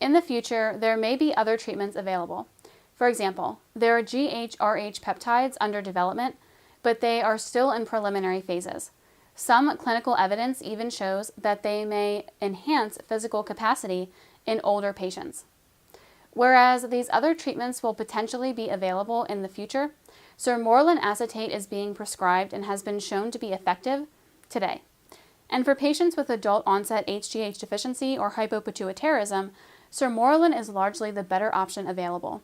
In the future, there may be other treatments available. For example, there are GHRH peptides under development, but they are still in preliminary phases. Some clinical evidence even shows that they may enhance physical capacity in older patients. Whereas these other treatments will potentially be available in the future, Sermorelin acetate is being prescribed and has been shown to be effective today. And for patients with adult onset HGH deficiency or hypopituitarism, Sermorelin is largely the better option available.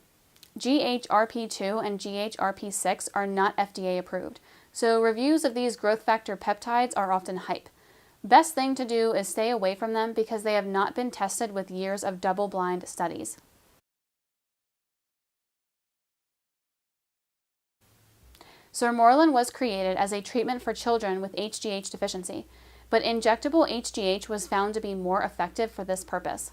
GHRP2 and GHRP6 are not FDA approved, so reviews of these growth factor peptides are often hype. Best thing to do is stay away from them because they have not been tested with years of double-blind studies. Sermorelin was created as a treatment for children with HGH deficiency, but injectable HGH was found to be more effective for this purpose.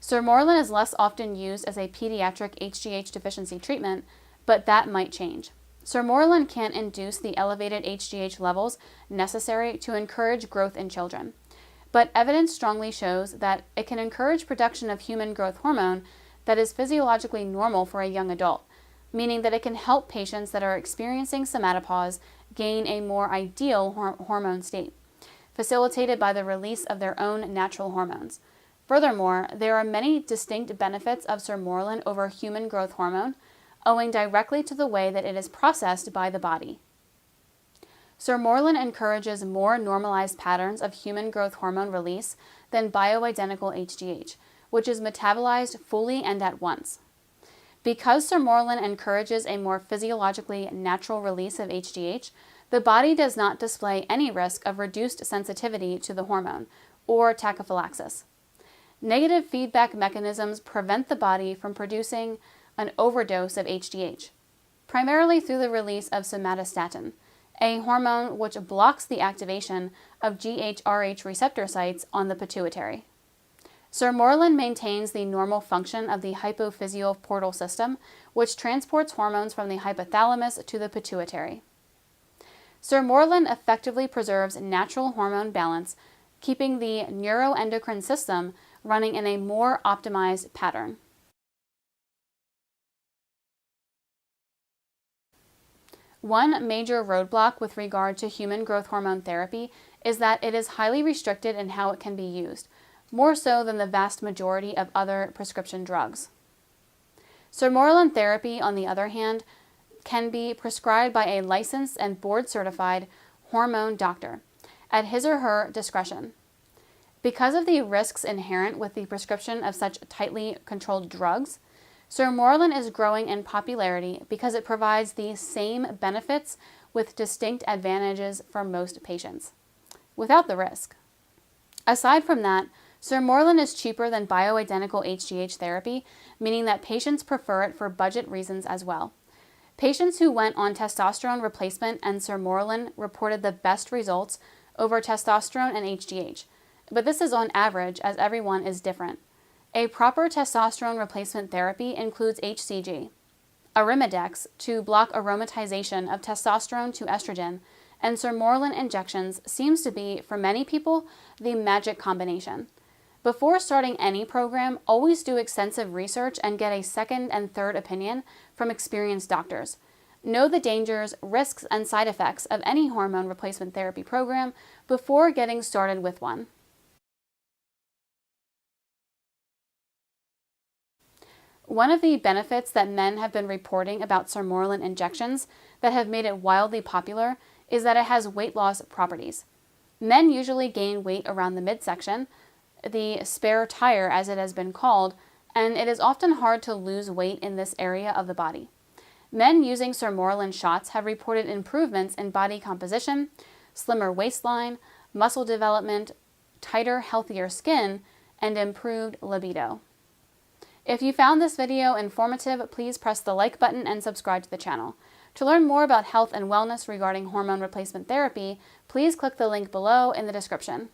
Sermorelin is less often used as a pediatric HGH deficiency treatment, but that might change. Sermorelin can't induce the elevated HGH levels necessary to encourage growth in children, but evidence strongly shows that it can encourage production of human growth hormone that is physiologically normal for a young adult, meaning that it can help patients that are experiencing somatopause gain a more ideal hormone state, facilitated by the release of their own natural hormones. Furthermore, there are many distinct benefits of Sermorelin over human growth hormone, owing directly to the way that it is processed by the body. Sermorelin encourages more normalized patterns of human growth hormone release than bioidentical HGH, which is metabolized fully and at once. Because Sermorelin encourages a more physiologically natural release of HGH, the body does not display any risk of reduced sensitivity to the hormone or tachyphylaxis. Negative feedback mechanisms prevent the body from producing an overdose of HGH, primarily through the release of somatostatin, a hormone which blocks the activation of GHRH receptor sites on the pituitary. Sermorelin maintains the normal function of the hypophyseal portal system, which transports hormones from the hypothalamus to the pituitary. Sermorelin effectively preserves natural hormone balance, keeping the neuroendocrine system running in a more optimized pattern. One major roadblock with regard to human growth hormone therapy is that it is highly restricted in how it can be used, more so than the vast majority of other prescription drugs. Sermorelin therapy, on the other hand, can be prescribed by a licensed and board-certified hormone doctor at his or her discretion. Because of the risks inherent with the prescription of such tightly controlled drugs, Sermorelin is growing in popularity because it provides the same benefits with distinct advantages for most patients, without the risk. Aside from that, Sermorelin is cheaper than bioidentical HGH therapy, meaning that patients prefer it for budget reasons as well. Patients who went on testosterone replacement and Sermorelin reported the best results over testosterone and HGH, but this is on average as everyone is different. A proper testosterone replacement therapy includes HCG, Arimidex to block aromatization of testosterone to estrogen, and Sermorelin injections seems to be, for many people, the magic combination. Before starting any program, always do extensive research and get a second and third opinion from experienced doctors. Know the dangers, risks, and side effects of any hormone replacement therapy program before getting started with one. One of the benefits that men have been reporting about Sermorelin injections that have made it wildly popular is that it has weight loss properties. Men usually gain weight around the midsection, the spare tire as it has been called, and it is often hard to lose weight in this area of the body. Men using Sermorelin shots have reported improvements in body composition, slimmer waistline, muscle development, tighter, healthier skin, and improved libido. If you found this video informative, please press the like button and subscribe to the channel. To learn more about health and wellness regarding hormone replacement therapy, please click the link below in the description.